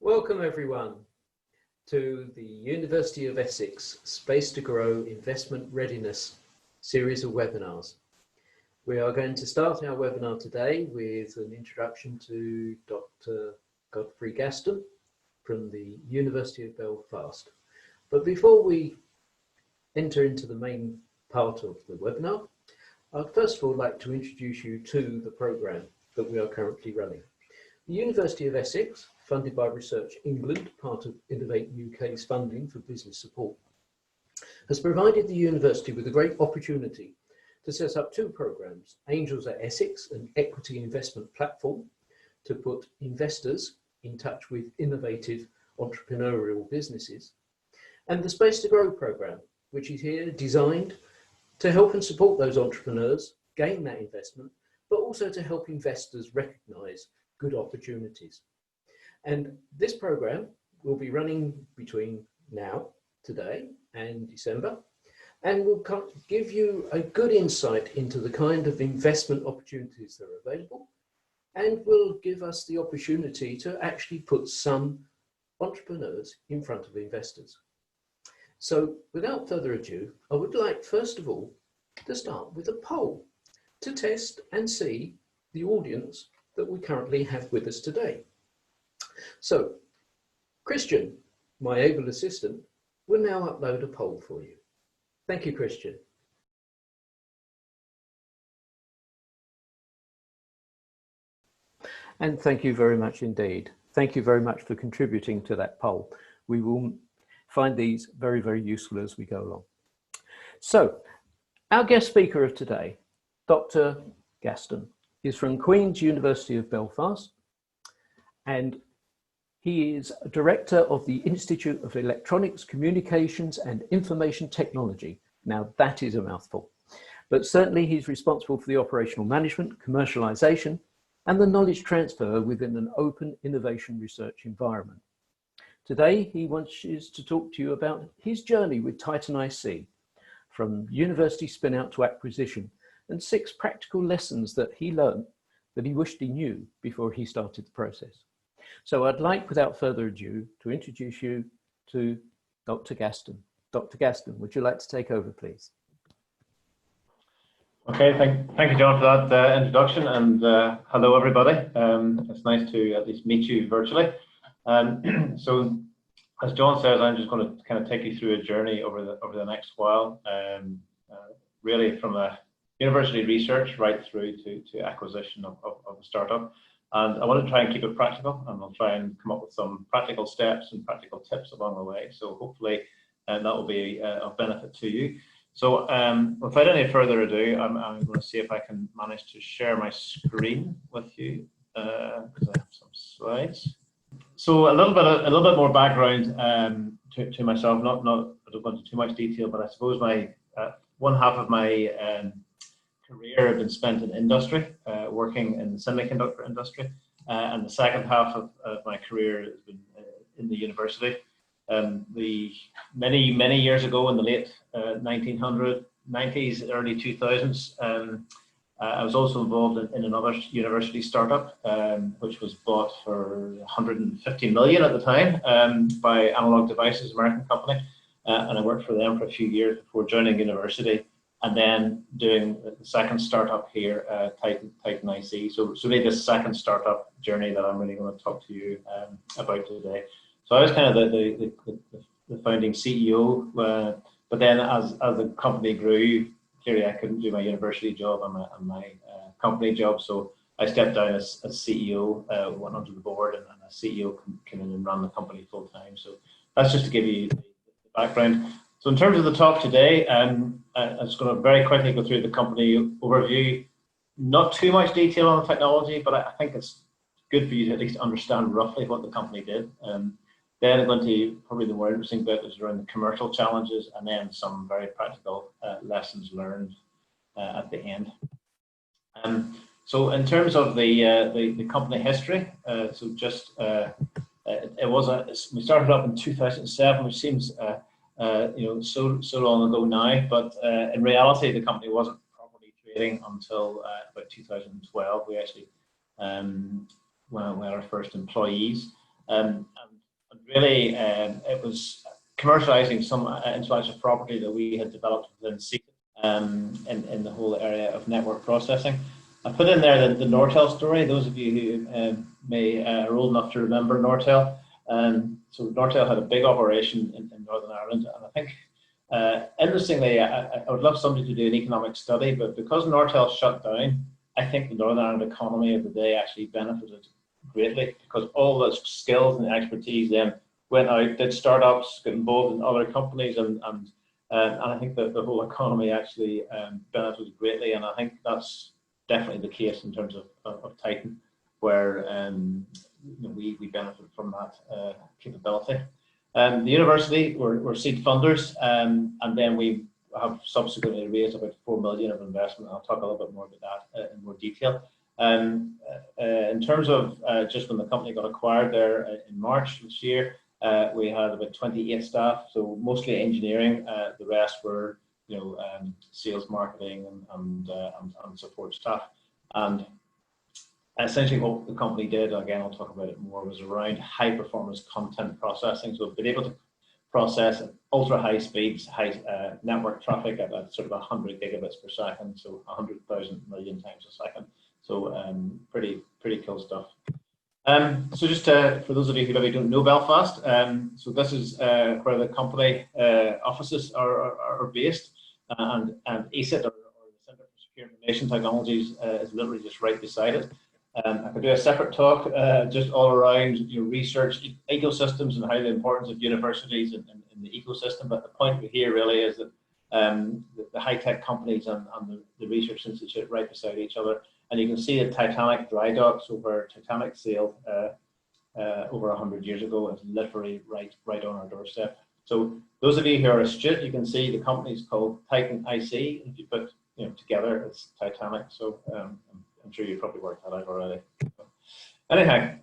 Welcome everyone to the University of Essex Space to Grow Investment Readiness series of webinars. We are going to start our webinar today with an introduction to Dr Godfrey Gaston from the University of Belfast. But before we enter into the main part of the webinar, I'd first of all like to introduce you to the programme that we are currently running. The University of Essex, funded by Research England, part of Innovate UK's funding for business support, has provided the university with a great opportunity to set up two programmes: Angels at Essex, an equity investment platform to put investors in touch with innovative entrepreneurial businesses, and the Space to Grow programme, which is here designed to help and support those entrepreneurs gain that investment, but also to help investors recognise good opportunities. And this program will be running between now, today, and December, and will give you a good insight into the kind of investment opportunities that are available, and will give us the opportunity to actually put some entrepreneurs in front of investors. So without further ado, I would like first of all to start with a poll to test and see the audience that we currently have with us today. So Christian, my able assistant, will now upload a poll for you. Thank you, Christian. And thank you very much indeed. Thank you very much for contributing to that poll. We will find these very, very useful as we go along. So our guest speaker of today, Dr Gaston, is from Queen's University of Belfast, and he is director of the Institute of Electronics, Communications and Information Technology. Now that is a mouthful, but certainly he's responsible for the operational management, commercialisation, and the knowledge transfer within an open innovation research environment. Today, he wants to talk to you about his journey with Titan IC, from university spin out to acquisition, and 6 practical lessons that he learned that he wished he knew before he started the process. So I'd like, without further ado, to introduce you to Dr. Gaston. Dr. Gaston, would you like to take over, please? Okay, thank you, John, for that introduction, and hello, everybody. It's nice to at least meet you virtually. So, as John says, I'm just going to kind of take you through a journey over the next while, really from a university research right through to acquisition of a startup. And I want to try and keep it practical, and I'll try and come up with some practical steps and practical tips along the way. So hopefully that will be of benefit to you. So without any further ado, I'm going to see if I can manage to share my screen with you, because I have some slides. So a little bit more background to myself. Not I don't go into too much detail, but I suppose my one half of my career has been spent in industry, working in the semiconductor industry, and the second half of my career has been in the university. Many years ago, in the late 1990s, early 2000s, I was also involved in another university startup, which was bought for 150 million at the time by Analog Devices, American company, and I worked for them for a few years before joining university, and then doing the second startup here, Titan IC. So really this second startup journey that I'm really going to talk to you about today. So I was kind of the founding CEO, but then as the company grew, clearly I couldn't do my university job and my company job, so I stepped down as CEO, went onto the board, and as CEO came in and ran the company full time. So that's just to give you the background. So in terms of the talk today, I'm just going to very quickly go through the company overview. Not too much detail on the technology, but I think it's good for you to at least understand roughly what the company did. Then I'm going to, probably the more interesting bit is around the commercial challenges, and then some very practical lessons learned at the end. So in terms of the company history, so just we started up in 2007, which seems so long ago now, but in reality the company wasn't properly trading until about 2012. We actually we had our first employees. And really, it was commercializing some intellectual property that we had developed within ECIT in the whole area of network processing. I put in there the Nortel story. Those of you who are old enough to remember Nortel. So Nortel had a big operation in Northern Ireland, and I think, interestingly, I would love somebody to do an economic study, but because Nortel shut down, I think the Northern Ireland economy of the day actually benefited greatly, because all those skills and expertise then went out, did startups, got involved in other companies, and I think that the whole economy actually benefited greatly, and I think that's definitely the case in terms of Titan, where we benefit from that capability. The university were seed funders, and then we have subsequently raised about 4 million of investment. I'll talk a little bit more about that in more detail. In terms of just when the company got acquired there in March this year, we had about 28 staff, so mostly engineering. The rest were, sales, marketing, and support staff. And essentially, what the company did, again, I'll talk about it more, was around high-performance content processing. So we've been able to process at ultra high speeds, network traffic at sort of 100 gigabits per second, so 100,000 million times a second. So pretty cool stuff. So just for those of you who maybe don't know Belfast, so this is where the company offices are based, and ECIT, or the Centre for Secure Information Technologies, is literally just right beside it. I could do a separate talk just all around research ecosystems and how the importance of universities in the ecosystem. But the point here really is that the high-tech companies and the research institute right beside each other. And you can see the Titanic dry docks where Titanic sailed over 100 years ago. It's literally right on our doorstep. So those of you who are astute, you can see the company is called Titan IC. If you put together, it's Titanic. So I'm sure you probably worked that out already. Anyhow,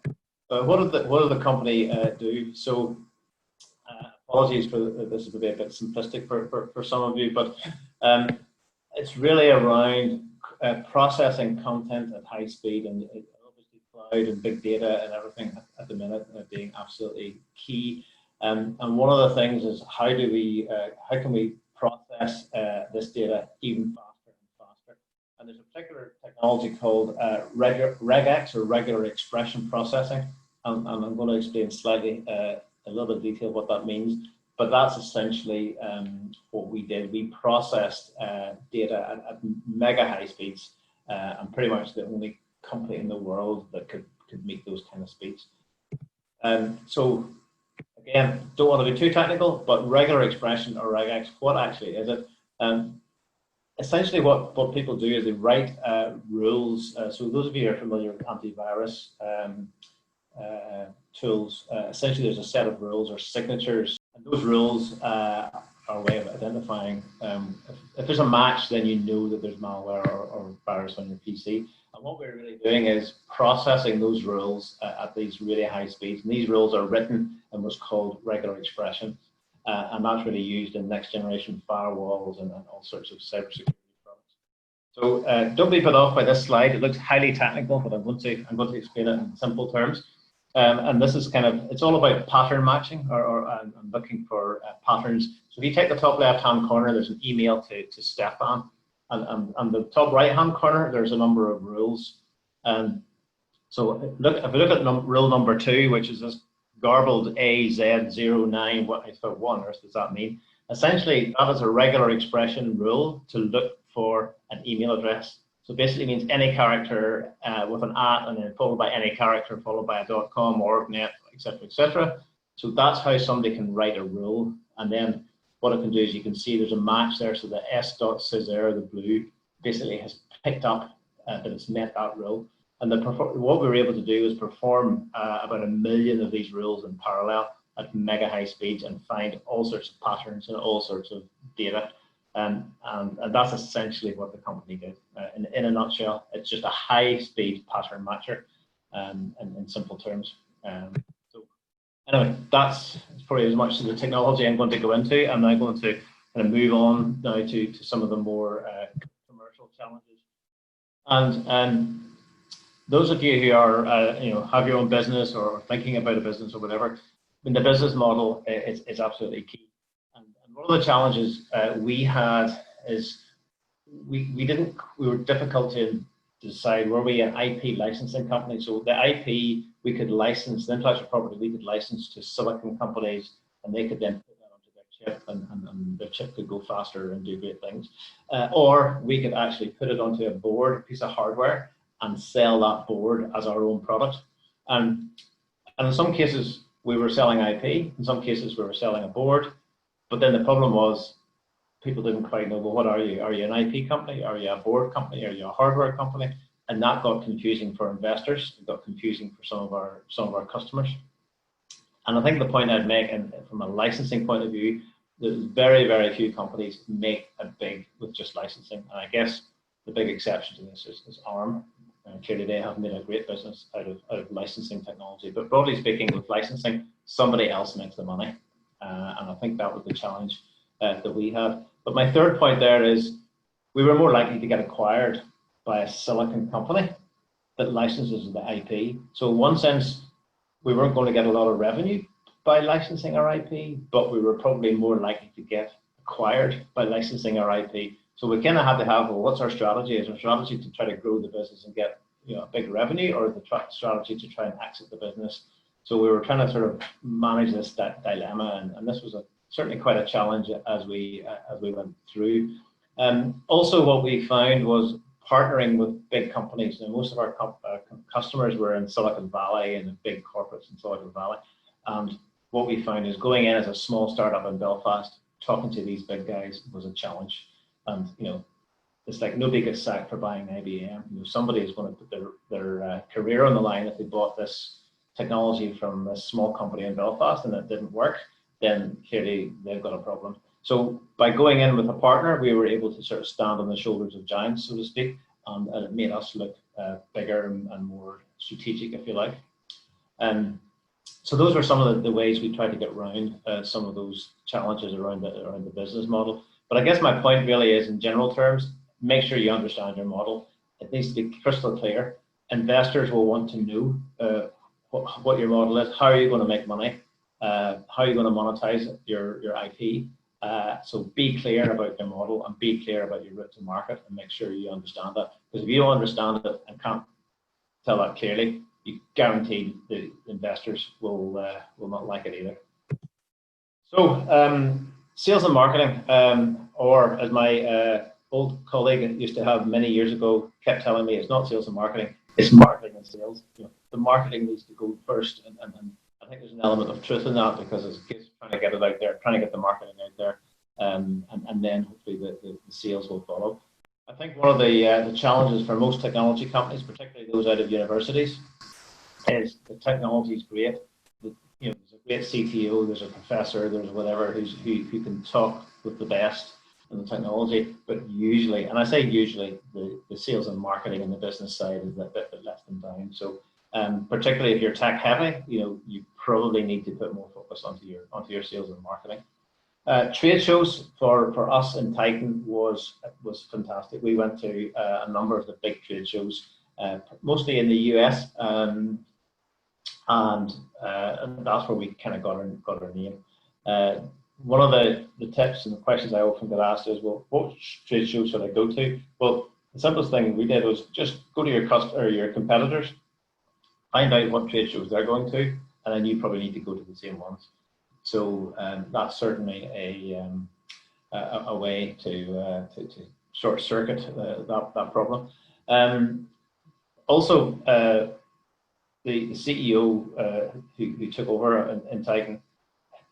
what does the company do? So apologies for this is maybe a bit simplistic for some of you, but it's really around processing content at high speed, and obviously cloud and big data and everything at the minute being absolutely key. And one of the things is how can we process this data even faster and faster? And there's a particular technology called regex, or regular expression processing, and I'm going to explain slightly a little bit detail what that means. But that's essentially what we did. We processed data at mega high speeds, and pretty much the only company in the world that could meet those kind of speeds. So again, don't want to be too technical, but regular expression, or regex, what actually is it? Essentially what people do is they write rules. So those of you who are familiar with antivirus tools, essentially there's a set of rules or signatures, and those rules are a way of identifying if there's a match, then you know that there's malware or virus on your PC. And what we're really doing is processing those rules at these really high speeds, and these rules are written in what's called regular expression, and that's really used in next generation firewalls and all sorts of cybersecurity products. So don't be put off by this slide. It looks highly technical, but I'm going to explain it in simple terms. And this is it's all about pattern matching, or I'm looking for patterns. So if you take the top left-hand corner, there's an email to Stefan, and the top right-hand corner, there's a number of rules. So if we look at rule number 2, which is this garbled AZ09, what on earth does that mean? Essentially, that is a regular expression rule to look for an email address. So basically means any character with an @ and then followed by any character followed by a .com, .org.net, etc., etc. So that's how somebody can write a rule. And then what it can do is you can see there's a match there. So the S.scissor, the blue, basically has picked up that it's met that rule. And what we were able to do is perform about 1 million of these rules in parallel at mega high speeds and find all sorts of patterns and all sorts of data. And that's essentially what the company did. In a nutshell, it's just a high-speed pattern matcher, in simple terms. So anyway, that's probably as much of the technology I'm going to go into. I'm now going to kind of move on now to some of the more commercial challenges. And those of you who are, have your own business or thinking about a business or whatever, the business model is absolutely key. And one of the challenges we had is we were difficult to decide, were we an IP licensing company? So the IP we could license, the intellectual property we could license to silicon companies, and they could then put that onto their chip, and their chip could go faster and do great things. Or we could actually put it onto a board, a piece of hardware, and sell that board as our own product. And in some cases, we were selling IP. In some cases, we were selling a board. But then the problem was, people didn't quite know, well, what are you? Are you an IP company? Are you a board company? Are you a hardware company? And that got confusing for investors. It got confusing for some of our customers. And I think the point I'd make, and from a licensing point of view, there's very, very few companies make it big with just licensing. And I guess the big exception to this is ARM. Clearly, they have made a great business out of licensing technology. But broadly speaking, with licensing, somebody else makes the money. And I think that was the challenge that we had. But my third point there is, we were more likely to get acquired by a silicon company that licenses the IP. So in one sense, we weren't going to get a lot of revenue by licensing our IP, but we were probably more likely to get acquired by licensing our IP. So we kind of had to have, well, what's our strategy? Is our strategy to try to grow the business and get a big revenue, or the strategy to try and exit the business? So we were trying to sort of manage this dilemma, and this was certainly quite a challenge as we went through. Also, what we found was partnering with big companies. And most of our customers were in Silicon Valley and the big corporates in Silicon Valley. And what we found is, going in as a small startup in Belfast, talking to these big guys was a challenge. And it's like nobody gets sacked for buying IBM. Somebody is going to put their career on the line if they bought this technology from a small company in Belfast and it didn't work. Then clearly they've got a problem. So by going in with a partner, we were able to sort of stand on the shoulders of giants, so to speak, and it made us look bigger and more strategic, if you like. So those were some of the ways we tried to get around some of those challenges around the business model. But I guess my point really is, in general terms, make sure you understand your model. It needs to be crystal clear. Investors will want to know what your model is. How are you going to make money? How are you going to monetize your IP? So be clear about your model and be clear about your route to market, and make sure you understand that. Because if you don't understand it and can't tell that clearly, you guarantee the investors will not like it either. So sales and marketing, or as my old colleague used to have many years ago kept telling me, it's not sales and marketing, it's marketing and sales. The marketing needs to go first, and I think there's an element of truth in that, because it's trying to get it out there, trying to get the marketing out there, and then hopefully the sales will follow. I think one of the challenges for most technology companies, particularly those out of universities, is the technology is great. There's a great CTO, there's a professor, there's whatever who can talk with the best in the technology, but usually, and I say usually, the sales and marketing and the business side is a bit left them down. So particularly if you're tech heavy, you probably need to put more focus onto your sales and marketing. Trade shows for us in Titan was fantastic. We went to a number of the big trade shows, mostly in the US, and that's where we kind of got our name. One of the tips and the questions I often get asked is, well, what trade shows should I go to? Well, the simplest thing we did was just go to your competitors, find out what trade shows they're going to, and then you probably need to go to the same ones. So that's certainly a way to short circuit that problem. Also, the CEO who took over in Titan,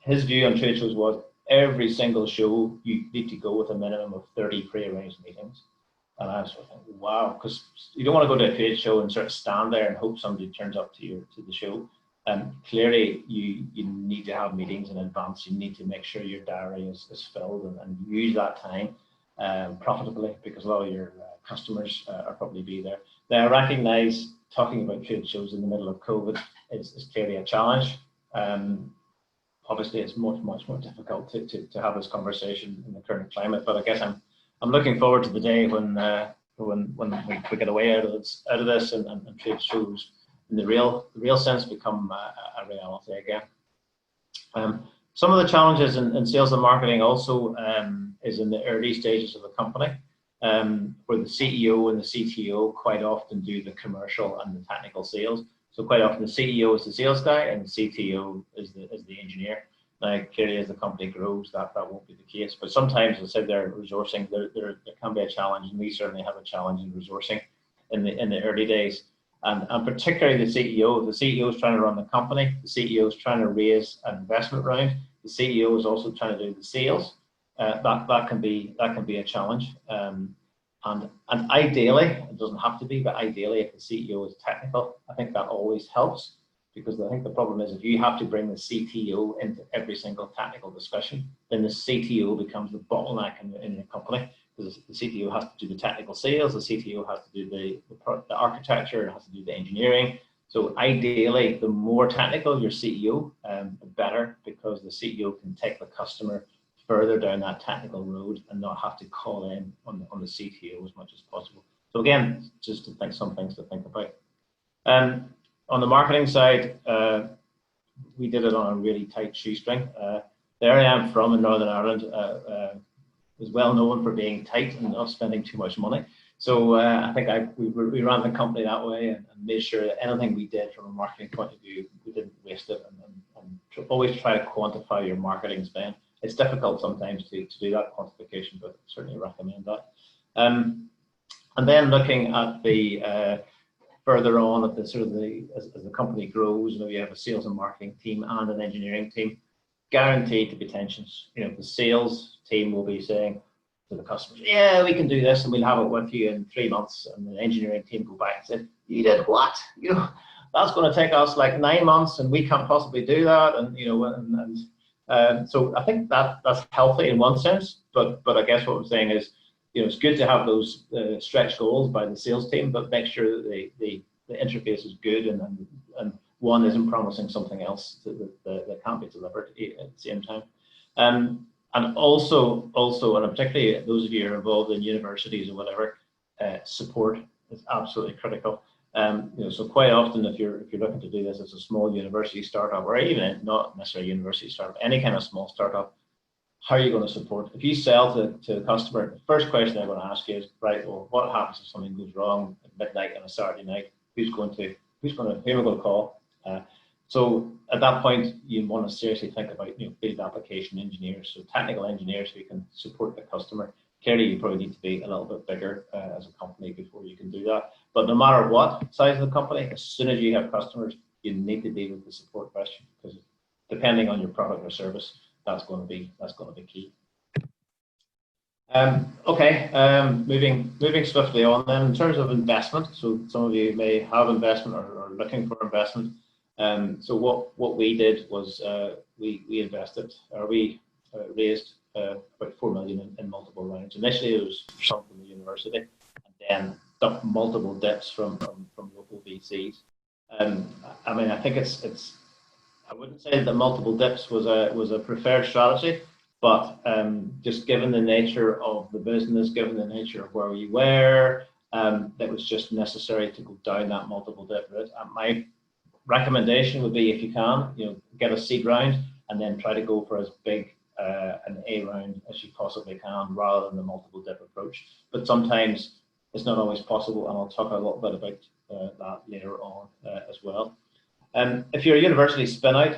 his view on trade shows was, every single show you need to go with a minimum of 30 pre-arranged meetings. And I was sort of thinking, wow, because you don't want to go to a trade show and sort of stand there and hope somebody turns up to the show. Clearly, you need to have meetings in advance. You need to make sure your diary is filled and use that time profitably, because a lot of your customers are probably be there. Now, I recognise talking about trade shows in the middle of COVID is clearly a challenge. Obviously, it's much more difficult to have this conversation in the current climate. But I guess I'm looking forward to the day when when we get away out of this and trade shows in the real sense become a reality again. Some of the challenges in sales and marketing also is in the early stages of the company, where the CEO and the CTO quite often do the commercial and the technical sales. So quite often the CEO is the sales guy and the CTO is the engineer. Now, clearly, as the company grows, that won't be the case. But sometimes, as I said, they're resourcing. There can be a challenge, and we certainly have a challenge in resourcing in the early days. And particularly the CEO. The CEO is trying to run the company. The CEO is trying to raise an investment round. The CEO is also trying to do the sales. That can be a challenge. And ideally, it doesn't have to be, but ideally, if the CEO is technical, I think that always helps. Because I think the problem is if you have to bring the CTO into every single technical discussion, then the CTO becomes the bottleneck in your company. Because the CTO has to do the technical sales, the CTO has to do the architecture, it has to do the engineering. So ideally, the more technical your CEO, the better, because the CEO can take the customer further down that technical road and not have to call in on the CTO as much as possible. So again, just to think some things to think about. On the marketing side, we did it on a really tight shoestring. The area I'm from in Northern Ireland is well known for being tight and not spending too much money. So I think we ran the company that way and made sure that anything we did from a marketing point of view, we didn't waste it, and always try to quantify your marketing spend. It's difficult sometimes to do that quantification, but certainly recommend that. And then looking at the further on at the sort of as the company grows, you have a sales and marketing team and an engineering team, guaranteed to be tensions. The sales team will be saying to the customers, yeah, we can do this and we'll have it with you in 3 months. And the engineering team go back and say, you did what? That's going to take us like 9 months and we can't possibly do that. And so I think that's healthy in one sense, but I guess what I'm saying is, it's good to have those stretch goals by the sales team, but make sure that the interface is good and one isn't promising something else that can't be delivered at the same time. And also, and particularly those of you who are involved in universities or whatever, support is absolutely critical. So quite often, if you're looking to do this as a small university startup, or even not necessarily a university startup, any kind of small startup, how are you going to support? If you sell to a customer, the first question they're going to ask you is, right, well, what happens if something goes wrong at midnight on a Saturday night? Who am I going to call? So at that point, you want to seriously think about field application engineers, so technical engineers who can support the customer. Clearly, you probably need to be a little bit bigger as a company before you can do that. But no matter what size of the company, as soon as you have customers, you need to deal with the support question, because depending on your product or service, that's going to be key. Moving swiftly on then, in terms of investment. So some of you may have investment or are looking for investment. So what we did was we invested, or we raised about 4 million in multiple rounds. Initially, it was some from the university, and then took multiple dips from local VCs. I think it's. I wouldn't say that multiple dips was a preferred strategy, but just given the nature of the business, given the nature of where we were, it was just necessary to go down that multiple dip route. And my recommendation would be, if you can, get a seed round and then try to go for as big an A round as you possibly can, rather than the multiple dip approach. But sometimes it's not always possible, and I'll talk a little bit about that later on as well. If you're a university spin out,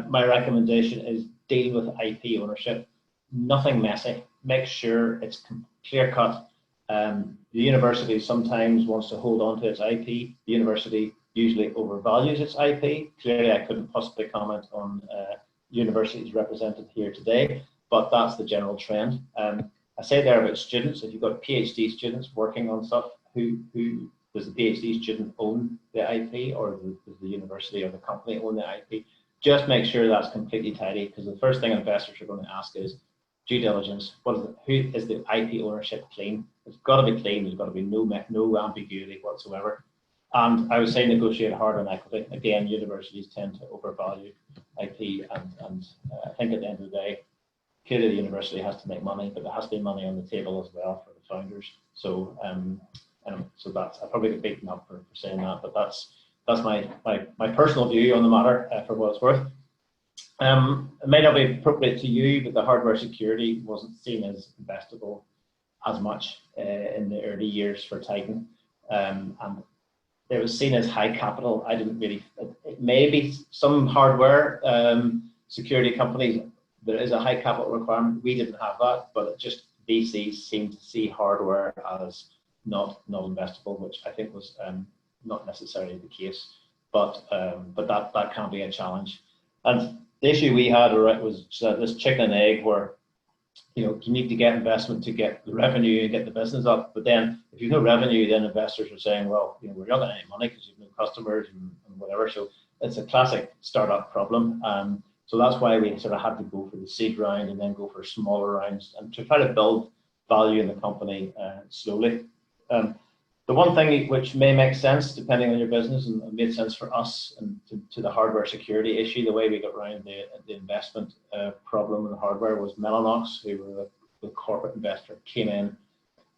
my recommendation is deal with IP ownership. Nothing messy. Make sure it's clear cut. The university sometimes wants to hold on to its IP. The university usually overvalues its IP. Clearly, I couldn't possibly comment on universities represented here today, but that's the general trend. I say there about students. If you've got PhD students working on stuff, who does the PhD student own the IP, or does the university or the company own the IP? Just make sure that's completely tidy, because the first thing investors are going to ask is due diligence. Who is the IP ownership clean? It's got to be clean. There's got to be no ambiguity whatsoever. And I would say negotiate hard on equity. Again, universities tend to overvalue IP, and I think at the end of the day, clearly the university has to make money, but there has to be money on the table as well for the founders. So so that's, I probably get beaten up for saying that, but that's my personal view on the matter, for what it's worth. It may not be appropriate to you, but the hardware security wasn't seen as investable as much in the early years for Titan, and it was seen as high capital. I didn't really. It may be some hardware security companies, there is a high capital requirement. We didn't have that, but it just VCs seemed to see hardware as not investable, which I think was not necessarily the case. But that can be a challenge. And the issue we had, right, was this chicken and egg, where you need to get investment to get the revenue and get the business up. But then if you've no revenue, then investors are saying, well, we're not getting any money because you've no customers and whatever. So it's a classic startup problem. So that's why we sort of had to go for the seed round and then go for smaller rounds and to try to build value in the company slowly. The one thing which may make sense depending on your business, and it made sense for us and to the hardware security issue, the way we got around the investment problem in the hardware, was Mellanox, who were the corporate investor, came in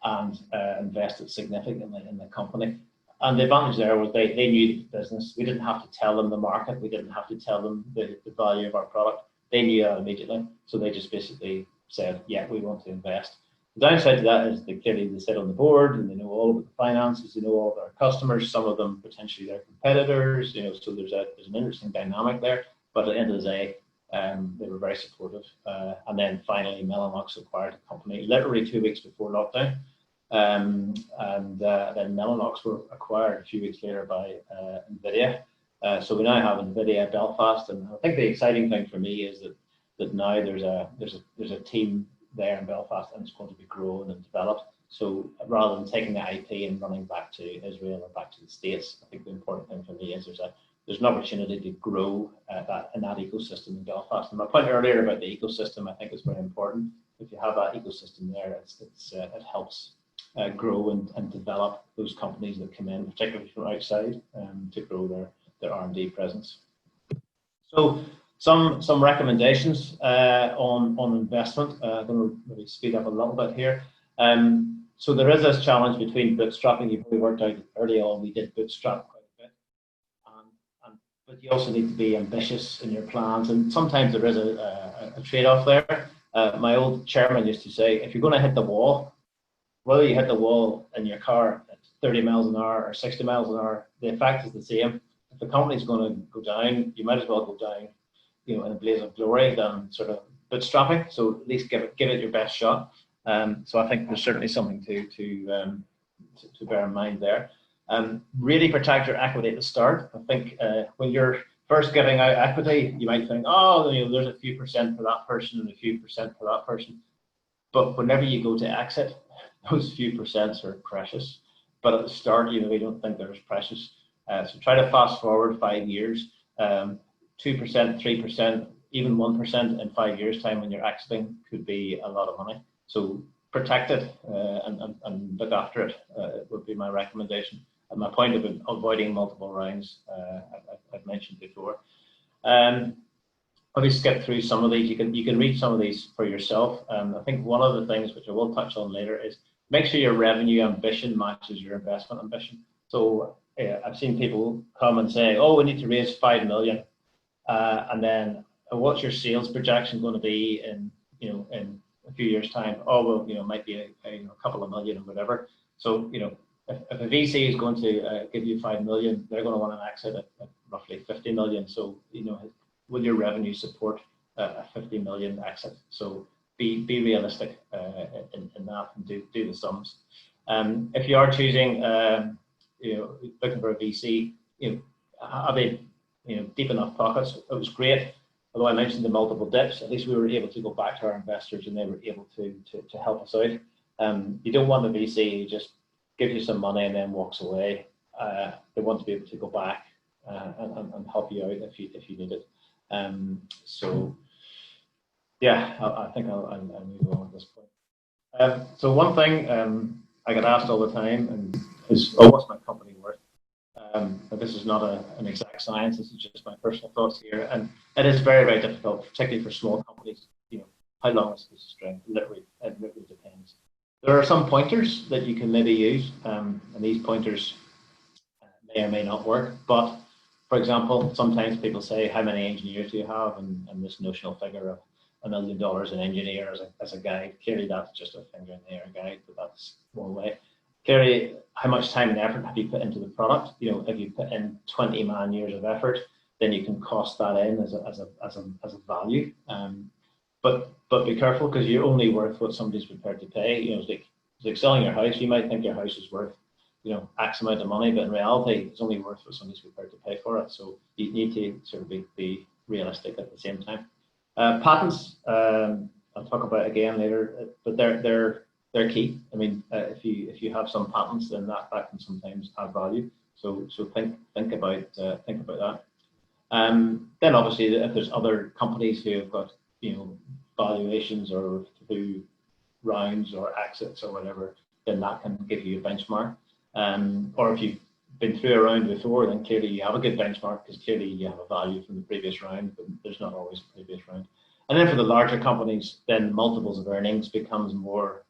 and invested significantly in the company. And the advantage there was they knew the business. We didn't have to tell them the market. We didn't have to tell them the value of our product. They knew that immediately. So they just basically said, yeah, we want to invest. The downside to that is they clearly sit on the board and they know all about the finances, they know all of our customers, some of them potentially their competitors, so there's an interesting dynamic there. But at the end of the day, they were very supportive. And then finally, Mellanox acquired the company literally 2 weeks before lockdown. Then Mellanox were acquired a few weeks later by NVIDIA. So we now have NVIDIA Belfast, and I think the exciting thing for me is that now there's a team there in Belfast, and it's going to be grown and developed. So rather than taking the IP and running back to Israel or back to the States, I think the important thing for me is there's an opportunity to grow in that ecosystem in Belfast. And my point earlier about the ecosystem, I think, is very important. If you have that ecosystem there, it helps grow and develop those companies that come in, particularly from outside, to grow their R&D presence. So some recommendations on investment. I'm going to maybe speed up a little bit here. So there is this challenge between bootstrapping. You've probably worked out early on, we did bootstrap quite a bit. But you also need to be ambitious in your plans, and sometimes there is a trade-off there. My old chairman used to say, if you're going to hit the wall, whether you hit the wall in your car at 30 miles an hour or 60 miles an hour, the effect is the same. If the company's going to go down, you might as well go down in a blaze of glory than sort of bootstrapping. So at least give it your best shot. So I think there's certainly something to bear in mind there. Really protect your equity at the start. I think when you're first giving out equity, you might think, oh, there's a few percent for that person and a few percent for that person. But whenever you go to exit, those few percents are precious. But at the start, we don't think they're as precious. So try to fast forward 5 years. 2%, 3%, even 1% in 5 years' time when you're exiting could be a lot of money. So protect it and look after it would be my recommendation. And my point of avoiding multiple rounds, I've mentioned before. Let me skip through some of these. You can read some of these for yourself. I think one of the things which I will touch on later is make sure your revenue ambition matches your investment ambition. So I've seen people come and say, oh, we need to raise 5 million. And then what's your sales projection going to be in a few years' time? Oh, well, it might be a couple of million or whatever. So if a VC is going to give you 5 million, they're going to want an exit at roughly 50 million. So will your revenue support a 50 million exit? So be realistic in that and do the sums. If you are choosing looking for a VC, have they deep enough pockets? It was great. Although I mentioned the multiple dips, at least we were able to go back to our investors and they were able to help us out. You don't want the VC who just gives you some money and then walks away. They want to be able to go back and help you out if you need it. So yeah, I think I'll move on at this point. So one thing I get asked all the time is, oh, what's my company worth? But this is not an exact science. This is just my personal thoughts here, and it is very, very difficult, particularly for small companies. How long is this string? It literally depends. There are some pointers that you can maybe use, and these pointers may or may not work. But for example, sometimes people say, how many engineers do you have? And this notional figure of $1 million in engineer as a guide. Clearly, that's just a finger in the air guide, but that's one way. Clearly, how much time and effort have you put into the product? You know, if you put in 20 man years of effort, then you can cost that in as a value. But be careful, because you're only worth what somebody's prepared to pay. You know, it's like selling your house. You might think your house is worth, you know, X amount of money, but in reality, it's only worth what somebody's prepared to pay for it. So you need to sort of be realistic at the same time. Patents, I'll talk about again later, but they're key. I mean, if you have some patents, then that can sometimes add value. So think about that. Then obviously, if there's other companies who have got, you know, valuations or through rounds or exits or whatever, then that can give you a benchmark. Or if you've been through a round before, then clearly you have a good benchmark, because clearly you have a value from the previous round, but there's not always a previous round. And then for the larger companies, then multiples of earnings becomes more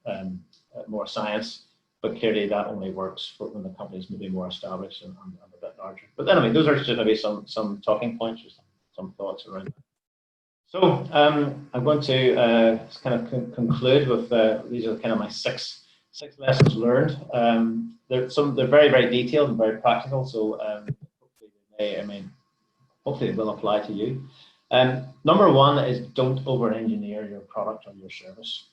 science, but clearly that only works for when the company's maybe more established and a bit larger. But then, I mean, those are just maybe some talking points or some thoughts around that. So I'm going to kind of conclude with these are kind of my six lessons learned. They're very, very detailed and very practical. So hopefully they will apply to you. Number one is, don't over-engineer your product or your service.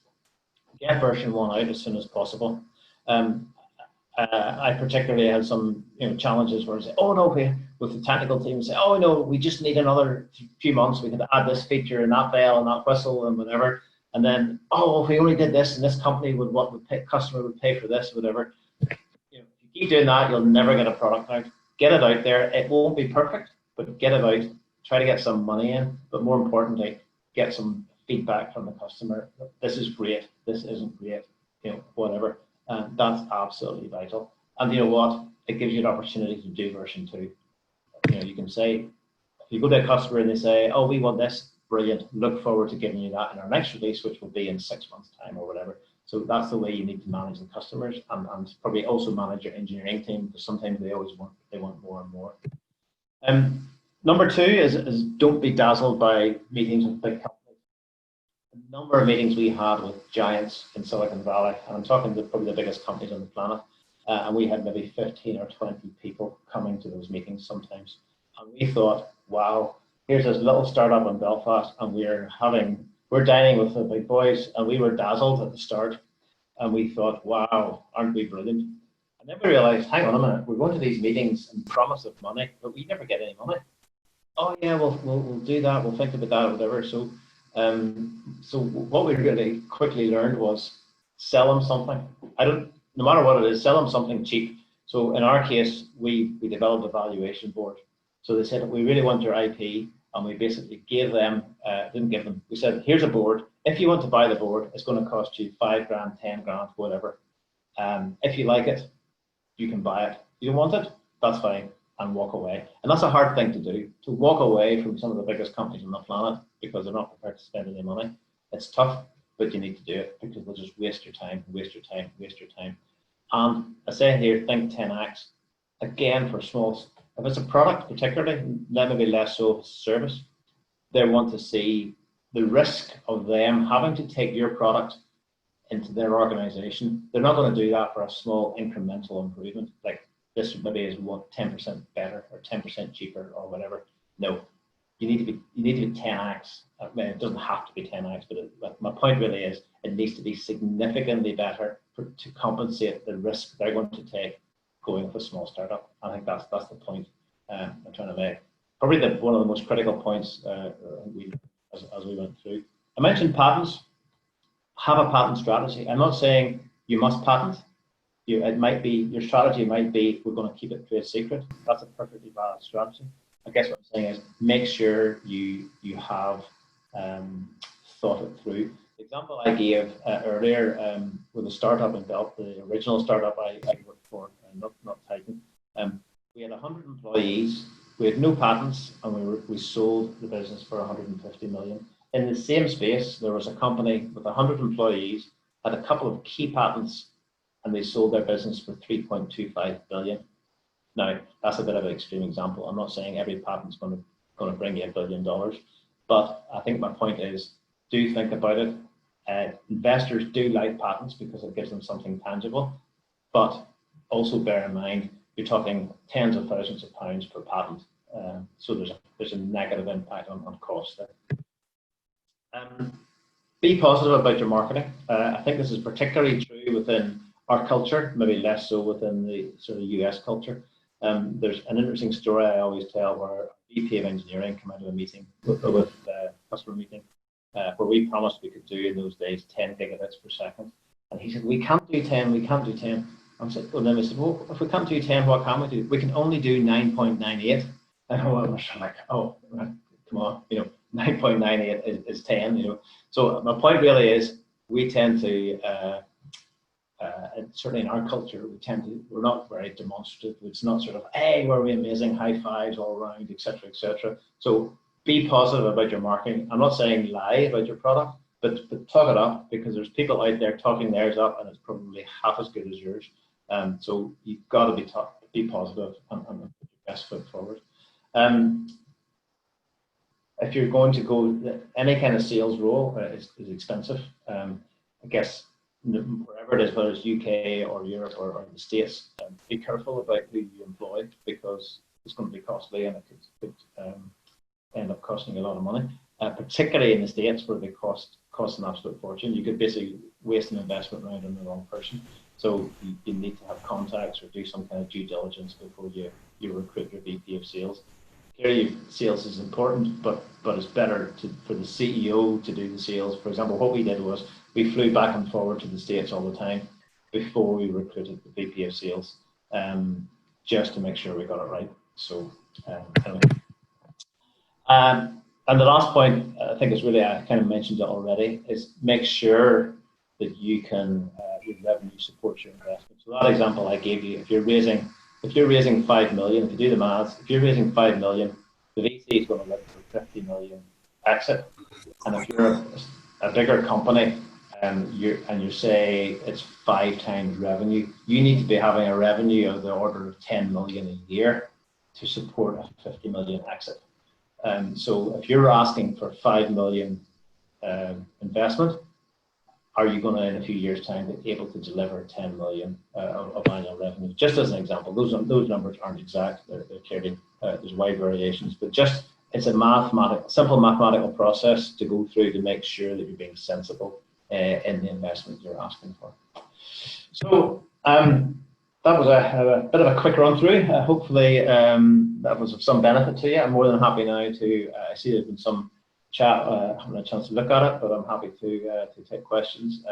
Get version 1 out as soon as possible. I particularly had some challenges where I say, oh no, with the technical team say, oh no, we just need another few months. We could add this feature and that bell and that whistle and whatever. And then, oh, if we only did this, and this company customer would pay for this, whatever. If you keep doing that, you'll never get a product out. Get it out there. It won't be perfect, but get it out. Try to get some money in, but more importantly, get some feedback from the customer. This is great. This isn't great. Whatever. That's absolutely vital. And you know what? It gives you an opportunity to do version 2. You can say, if you go to a customer and they say, oh, we want this, brilliant. Look forward to giving you that in our next release, which will be in 6 months' time or whatever. So that's the way you need to manage the customers, and probably also manage your engineering team, because sometimes they want more and more. Number 2 is don't be dazzled by meetings with big companies. The number of meetings we had with giants in Silicon Valley, and I'm talking probably the biggest companies on the planet, and we had maybe 15 or 20 people coming to those meetings sometimes. And we thought, wow, here's this little startup in Belfast, and we're dining with the big boys, and we were dazzled at the start, and we thought, wow, aren't we brilliant? And then we realized, hang on a minute, we're going to these meetings and promise of money, but we never get any money. Oh yeah, we'll do that, we'll think about that or whatever. So what we really quickly learned was sell them something. No matter what it is, sell them something cheap. So in our case, we developed a valuation board. So they said, we really want your IP, and we basically didn't give them. We said, here's a board. If you want to buy the board, it's going to cost you 5 grand, 10 grand, whatever. If you like it, you can buy it. If you don't want it, that's fine, and walk away. And that's a hard thing to do, to walk away from some of the biggest companies on the planet because they're not prepared to spend any money. It's tough, but you need to do it, because they'll just waste your time. And I say here, think 10x. Again, for small, if it's a product particularly, maybe less so if it's a service, they want to see the risk of them having to take your product into their organization. They're not going to do that for a small incremental improvement, like this maybe is 10% better or 10% cheaper or whatever. No, you need to be 10x. I mean, it doesn't have to be 10x, but my point really is it needs to be significantly better to compensate the risk they're going to take going with a small startup. I think that's the point I'm trying to make. Probably one of the most critical points as we went through. I mentioned patents. Have a patent strategy. I'm not saying you must patent. It might be, your strategy might be, we're going to keep it trade secret. That's a perfectly valid strategy. I guess what I'm saying is make sure you have thought it through. The example I gave earlier with a startup in Belfast, the original startup I worked for, not Titan. We had 100 employees, we had no patents, and we sold the business for 150 million. In the same space, there was a company with 100 employees had a couple of key patents, and they sold their business for 3.25 billion. Now, that's a bit of an extreme example. I'm not saying every patent's going to bring you $1 billion, but I think my point is, do think about it. Investors do like patents because it gives them something tangible, but also bear in mind you're talking tens of thousands of pounds per patent, so there's a negative impact on cost there. Be positive about your marketing. I think this is particularly true within our culture, maybe less so within the sort of US culture. There's an interesting story I always tell where a VP of engineering came out of a meeting with a customer meeting where we promised we could do in those days 10 gigabits per second. And he said, we can't do 10, we can't do 10. I said, well, then we said, well, if we can't do 10, what can we do? We can only do 9.98. And I was like, oh, come on, 9.98 is 10, So my point really is we tend to, certainly in our culture, we're not very demonstrative. It's not sort of, hey, we're amazing, high fives all around, etc., etc. So be positive about your marketing. I'm not saying lie about your product, but talk it up, because there's people out there talking theirs up and it's probably half as good as yours. So you've got to be positive and put your best foot forward. If you're going to go, any kind of sales role is expensive. I guess wherever it is, whether it's UK or Europe or the States, be careful about who you employ, because it's going to be costly and it could end up costing you a lot of money, particularly in the States where they cost an absolute fortune. You could basically waste an investment round on the wrong person. So you need to have contacts or do some kind of due diligence before you recruit your VP of sales. Clearly, sales is important, but it's better for the CEO to do the sales. For example, what we did was we flew back and forward to the States all the time before we recruited the VP of sales, just to make sure we got it right. So anyway. And the last point, I think is really, I kind of mentioned it already, is make sure that you can, your revenue supports your investment. So that example I gave you, if you're raising 5 million, if you do the maths, if you're raising 5 million, the VC is going to look for 50 million exit. And if you're a bigger company and you say it's 5 times revenue, you need to be having a revenue of the order of 10 million a year to support a 50 million exit. So if you're asking for 5 million investment, are you going to, in a few years' time, be able to deliver 10 million of annual revenue? Just as an example, those numbers aren't exact. They're clearly, there's wide variations, but just it's a simple mathematical process to go through to make sure that you're being sensible in the investment you're asking for. So that was a bit of a quick run through. Hopefully that was of some benefit to you. I'm more than happy now to, I see there's been some chat, I haven't had a chance to look at it, but I'm happy to take questions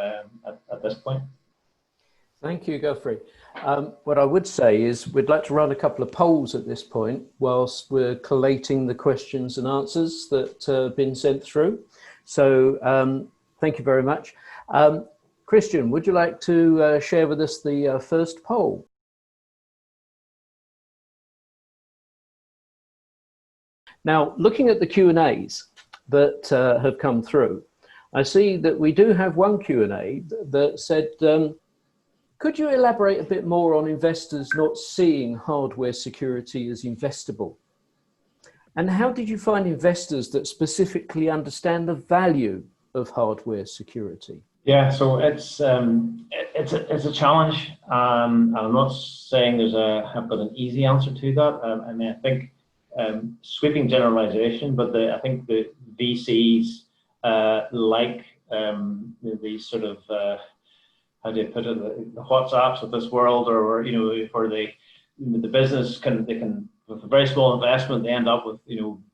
at this point. Thank you, Godfrey. What I would say is we'd like to run a couple of polls at this point whilst we're collating the questions and answers that have been sent through. So thank you very much. Christian, would you like to share with us the first poll? Now, looking at the Q&As that have come through, I see that we do have one Q&A that said, could you elaborate a bit more on investors not seeing hardware security as investable? And how did you find investors that specifically understand the value of hardware security? Yeah, so it's a challenge. I'm not saying I've got an easy answer to that. I mean, I think sweeping generalization, but I think the VCs like these sort of how do you put it, the WhatsApps of this world, or where the business they can with a very small investment they end up with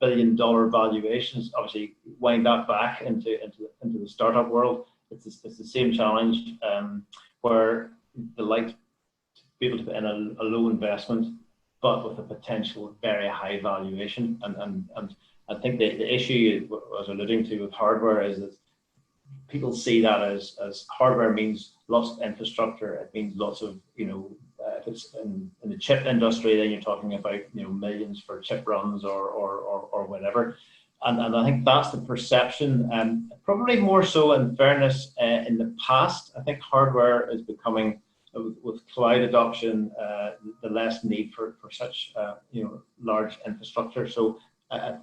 billion-dollar valuations. Obviously, wind that back into the startup world. It's the same challenge where they like to be able to put in a low investment, but with a potential very high valuation. And I think the issue I was alluding to with hardware is that people see that as hardware means lots of infrastructure. It means lots of, if it's in the chip industry, then you're talking about millions for chip runs or whatever. And I think that's the perception, probably more so in fairness in the past. I think hardware is becoming, with cloud adoption, the less need for such large infrastructure. So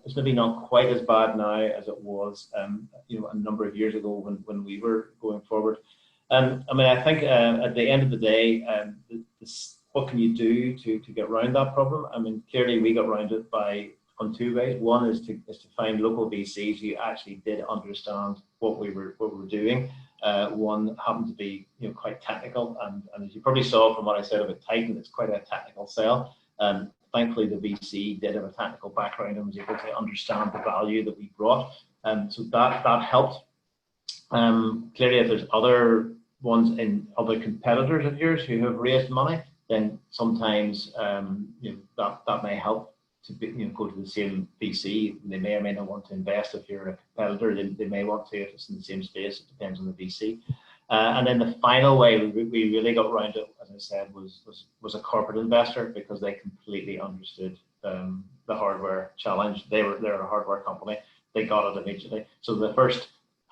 it's maybe not quite as bad now as it was a number of years ago when we were going forward. I mean, I think at the end of the day, what can you do to get around that problem? I mean, clearly we got around it on two ways. One is to find local VCs who actually did understand what we were doing. One happened to be quite technical, and as you probably saw from what I said about Titan, it's quite a technical sell. Thankfully, the VC did have a technical background and was able to understand the value that we brought, so that helped. Clearly, if there's other ones in other competitors of yours who have raised money, then sometimes that may help to go to the same VC. They may or may not want to invest. If you're a competitor, they may want to if it's in the same space. It depends on the VC. And then the final way we really got around it, as I said, was a corporate investor, because they completely understood the hardware challenge. They're a hardware company. They got it immediately. So the first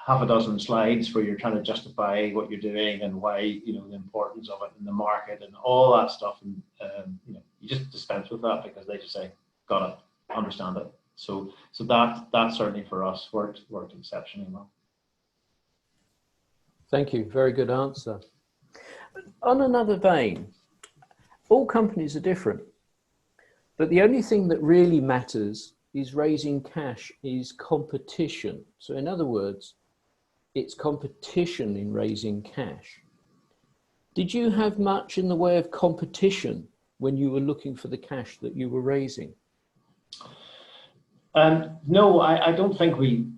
half a dozen slides where you're trying to justify what you're doing and why, the importance of it in the market and all that stuff, and you just dispense with that, because they just say, got it, understand it. So that certainly for us worked exceptionally well. Thank you. Very good answer. On another vein, all companies are different, but the only thing that really matters is raising cash, is competition. So in other words, it's competition in raising cash. Did you have much in the way of competition when you were looking for the cash that you were raising? No, I don't think we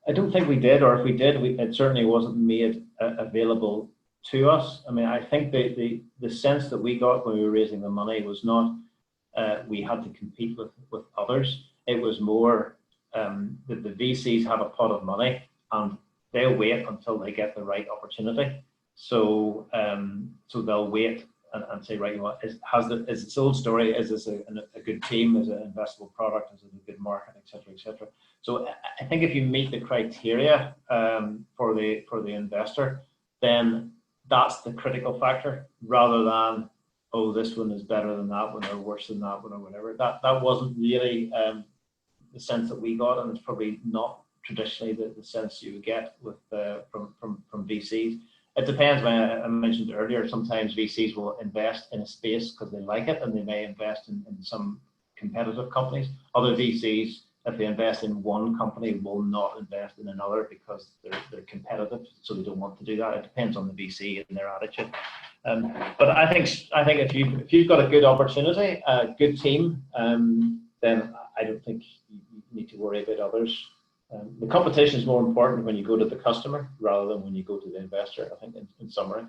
did, or if we did, it certainly wasn't made available to us. I mean, I think the sense that we got when we were raising the money was not we had to compete with others. It was more that the VCs have a pot of money and they'll wait until they get the right opportunity. So they'll wait and say, right, you know what, is its old story, is this a good team, is it an investable product, is it a good market, etc., etc. So I think if you meet the criteria for the investor, then that's the critical factor, rather than, oh, this one is better than that one or worse than that one or whatever. That wasn't really the sense that we got, and it's probably not traditionally the sense you would get with from VCs. It depends. I mentioned earlier, sometimes VCs will invest in a space because they like it, and they may invest in some competitive companies. Other VCs, if they invest in one company, will not invest in another because they're competitive, so they don't want to do that. It depends on the VC and their attitude. But I think if you've got a good opportunity, a good team, then I don't think you need to worry about others. The competition is more important when you go to the customer rather than when you go to the investor, I think, in summary.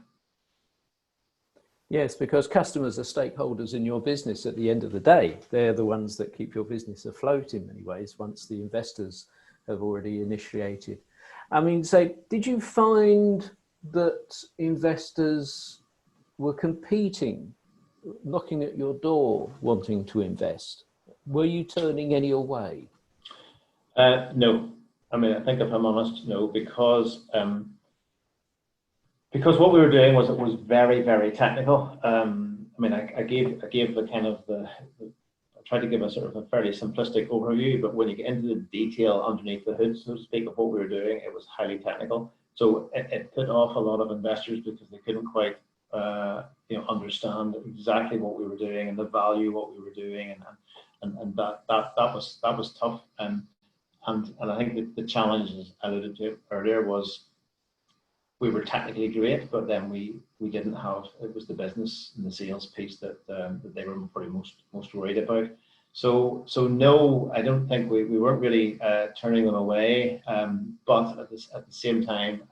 Yes, because customers are stakeholders in your business at the end of the day. They're the ones that keep your business afloat in many ways once the investors have already initiated. I mean, so did you find that investors were competing, knocking at your door, wanting to invest? Were you turning any away? No. I mean, I think if I'm honest, no, because what we were doing was very, very technical. I mean, I gave the kind of I tried to give a sort of a fairly simplistic overview, but when you get into the detail underneath the hood, so to speak, of what we were doing, it was highly technical. So it put off a lot of investors because they couldn't quite understand exactly what we were doing and the value of what we were doing, and that was tough. And I think that the challenge, as I alluded to earlier, was we were technically great, but then we didn't have, it was the business and the sales piece that they were probably most worried about. So no, I don't think we weren't really turning them away. But at the same time,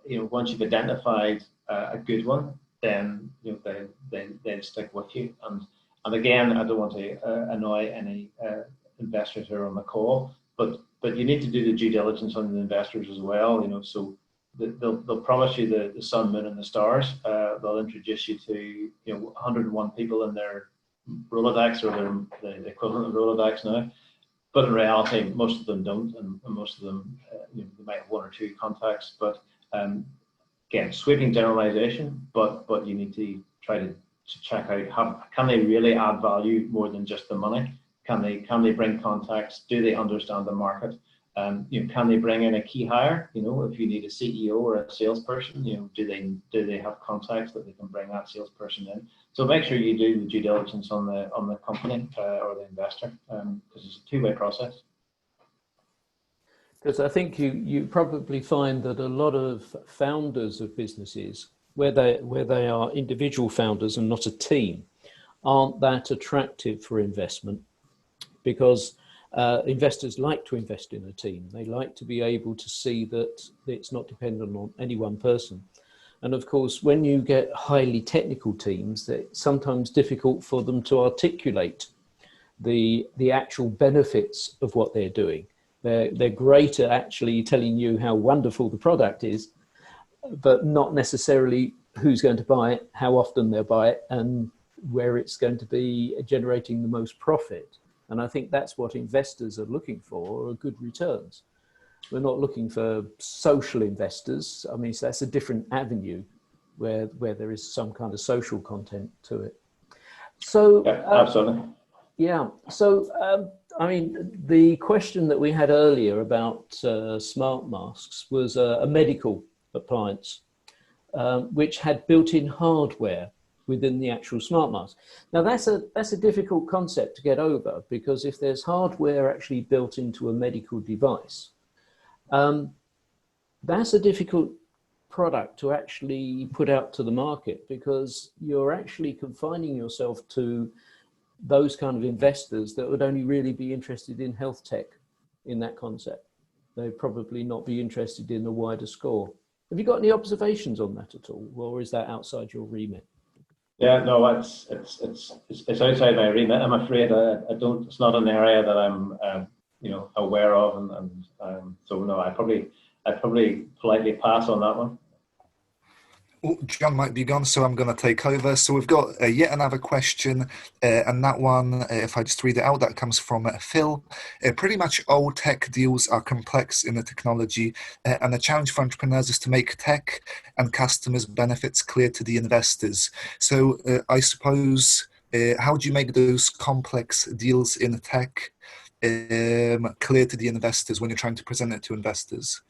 once you've identified a good one, then they stick with you. And again, I don't want to annoy any investors who are on the call, but you need to do the due diligence on the investors as well. So they'll promise you the sun, moon, and the stars. They'll introduce you to 101 people in their Rolodex, or the equivalent of Rolodex now. but in reality, most of them don't, and most of them, they might have one or two contacts. But again, sweeping generalization, but you need to try to check out, can they really add value more than just the money? Can they bring contacts? Do they understand the market? Can they bring in a key hire? If you need a CEO or a salesperson, do they have contacts that they can bring that salesperson in? So make sure you do the due diligence on the company or the investor, because it's a two-way process. Because I think you probably find that a lot of founders of businesses, where they are individual founders and not a team, aren't that attractive for investment, because investors like to invest in a team. They like to be able to see that it's not dependent on any one person. And of course, when you get highly technical teams, it's sometimes difficult for them to articulate the actual benefits of what they're doing. They're great at actually telling you how wonderful the product is, but not necessarily who's going to buy it, how often they'll buy it, and where it's going to be generating the most profit. And I think that's what investors are looking for, are good returns. We're not looking for social investors. I mean, so that's a different avenue where there is some kind of social content to it. So yeah, absolutely. Yeah. So I mean, the question that we had earlier about smart masks was a medical appliance, which had built-in hardware within the actual smart mask. Now that's a difficult concept to get over, because if there's hardware actually built into a medical device, that's a difficult product to actually put out to the market, because you're actually confining yourself to those kind of investors that would only really be interested in health tech in that concept. They'd probably not be interested in the wider score. Have you got any observations on that at all, or is that outside your remit? Yeah, no, it's outside my remit. I'm afraid I don't. It's not an area that I'm aware of, and so no, I'd probably politely pass on that one. Oh, John might be gone, so I'm going to take over. So we've got yet another question, and that one, if I just read it out, that comes from Phil. Pretty much all tech deals are complex in the technology, and the challenge for entrepreneurs is to make tech and customers' benefits clear to the investors. So I suppose, how do you make those complex deals in tech clear to the investors when you're trying to present it to investors?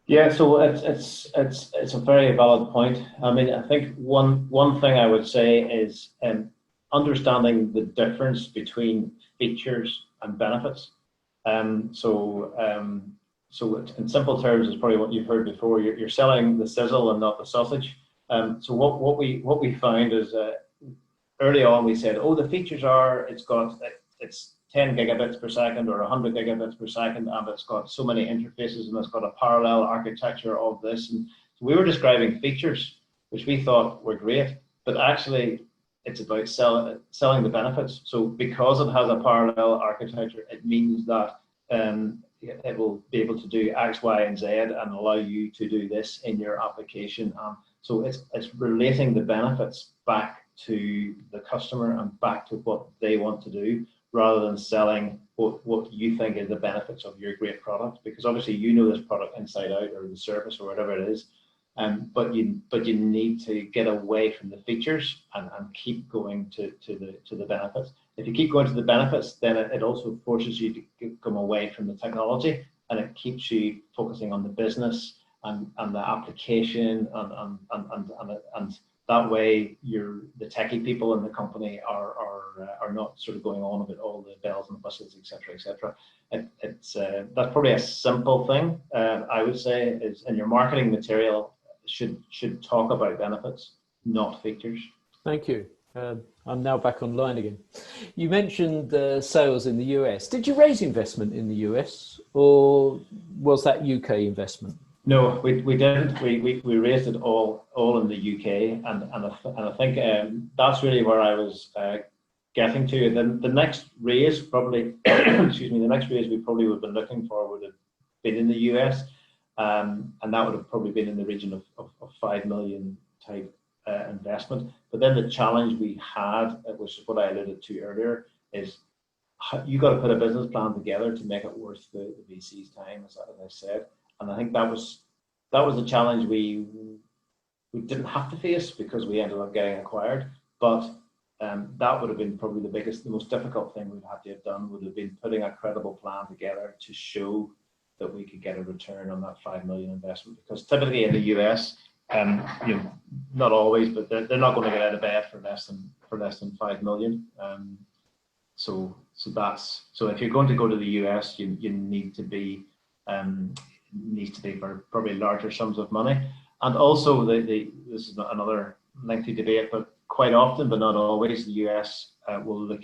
Yeah, so it's a very valid point. I mean, I think one thing I would say is understanding the difference between features and benefits. So in simple terms, is probably what you've heard before. You're selling the sizzle and not the sausage. So what we found is early on we said, oh, the features are it's 10 gigabits per second or 100 gigabits per second, and it's got so many interfaces, and it's got a parallel architecture of this. And so we were describing features, which we thought were great, but actually it's about selling the benefits. So because it has a parallel architecture, it means that it will be able to do X, Y, and Z and allow you to do this in your application. So it's relating the benefits back to the customer and back to what they want to do, rather than selling what you think is the benefits of your great product, because obviously you know this product inside out, or the service, or whatever it is, but you need to get away from the features and keep going to the benefits. If you keep going to the benefits, then it also forces you to come away from the technology, and it keeps you focusing on the business and the application, and that way the techie people in the company are not sort of going on about all the bells and whistles, etc. That's probably a simple thing. I would say is, in your marketing material should talk about benefits, not features. Thank you. I'm now back online again. You mentioned sales in the US. Did you raise investment in the US, or was that UK investment? No, we didn't. We raised it all in the UK, and I think that's really where I was getting to. The next raise probably, excuse me, the next raise we probably would have been looking for would have been in the US, and that would have probably been in the region of 5 million type investment. But then the challenge we had, which is what I alluded to earlier, is you got to put a business plan together to make it worth the VC's time, as I said. And I think that was the challenge we didn't have to face because we ended up getting acquired. But that would have been probably the most difficult thing we'd have to have done, would have been putting a credible plan together to show that we could get a return on that 5 million investment. Because typically in the US, you know, not always, but they're not going to get out of bed for less than 5 million. So if you're going to go to the US, you need to be needs to be for probably larger sums of money. And also this is another lengthy debate, but quite often, but not always, the US will look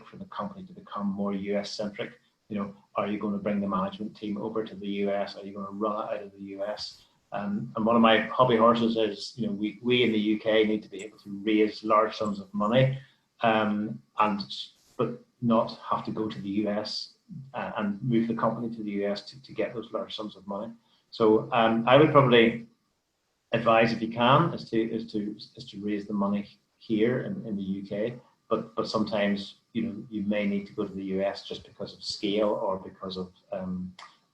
for the company to become more US centric. You know, are you going to bring the management team over to the US? Are you going to run it out of the US? And one of my hobby horses is, you know, we in the UK need to be able to raise large sums of money, but not have to go to the US and move the company to the US to get those large sums of money. So I would probably advise, if you can, is to raise the money here in the UK. But sometimes, you know, you may need to go to the US just because of scale or because of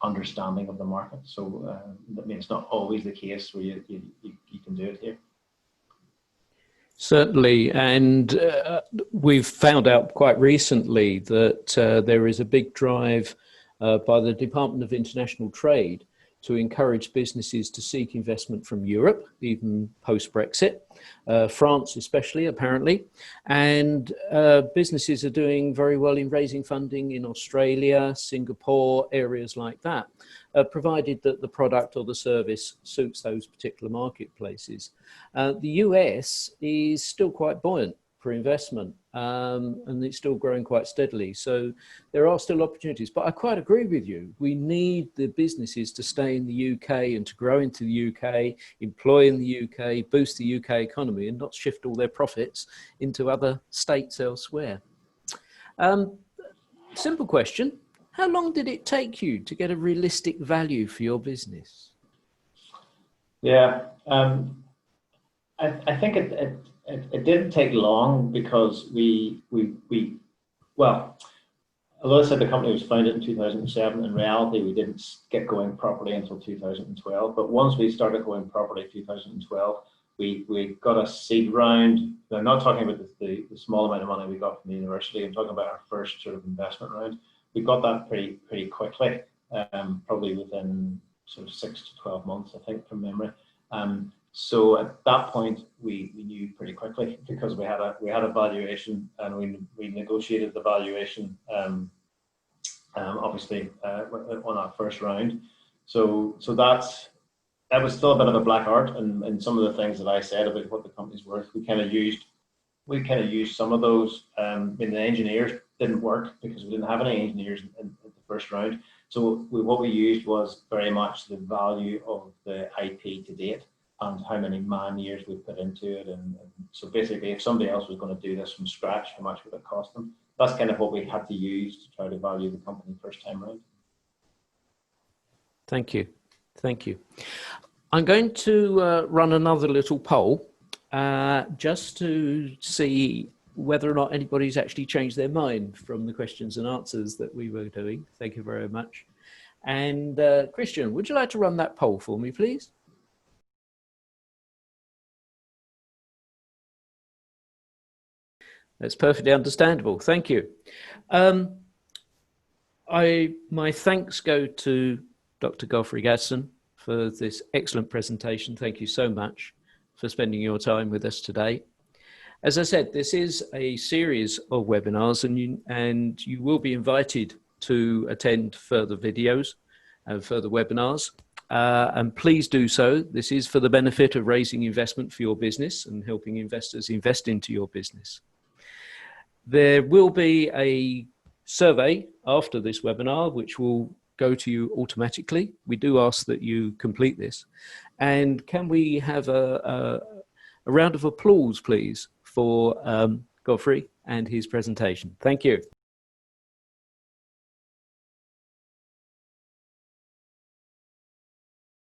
understanding of the market. So I mean, it's not always the case where you can do it here. Certainly, and we've found out quite recently that there is a big drive by the Department of International Trade to encourage businesses to seek investment from Europe, even post-Brexit, France especially, apparently. And businesses are doing very well in raising funding in Australia, Singapore, areas like that, provided that the product or the service suits those particular marketplaces. The US is still quite buoyant for investment, and it's still growing quite steadily. So there are still opportunities, but I quite agree with you. We need the businesses to stay in the UK and to grow into the UK, employ in the UK, boost the UK economy, and not shift all their profits into other states elsewhere. Simple question. How long did it take you to get a realistic value for your business? Yeah, I think it didn't take long because well, although I said the company was founded in 2007, in reality we didn't get going properly until 2012. But once we started going properly in 2012, we got a seed round. I'm not talking about the small amount of money we got from the university. I'm talking about our first sort of investment round. We got that pretty quickly, probably within sort of 6 to 12 months, I think, from memory. So at that point, we knew pretty quickly because we had a valuation, and we negotiated the valuation, obviously on that first round. So that was still a bit of a black art, and some of the things that I said about what the company's worth, we kind of used some of those. I mean, the engineers didn't work because we didn't have any engineers in the first round. So what we used was very much the value of the IP to date and how many man years we put into it. And so basically, if somebody else was going to do this from scratch, how much would it cost them? That's kind of what we had to use to try to value the company first time around. Thank you. Thank you. I'm going to run another little poll just to see whether or not anybody's actually changed their mind from the questions and answers that we were doing. Thank you very much. And Christian, would you like to run that poll for me, please? That's perfectly understandable. Thank you. My thanks go to Dr. Godfrey Gaston for this excellent presentation. Thank you so much for spending your time with us today. As I said, this is a series of webinars, and you will be invited to attend further videos and further webinars. And please do so. This is for the benefit of raising investment for your business and helping investors invest into your business. There will be a survey after this webinar, which will go to you automatically. We do ask that you complete this. And can we have a round of applause, please, for Godfrey and his presentation? Thank you.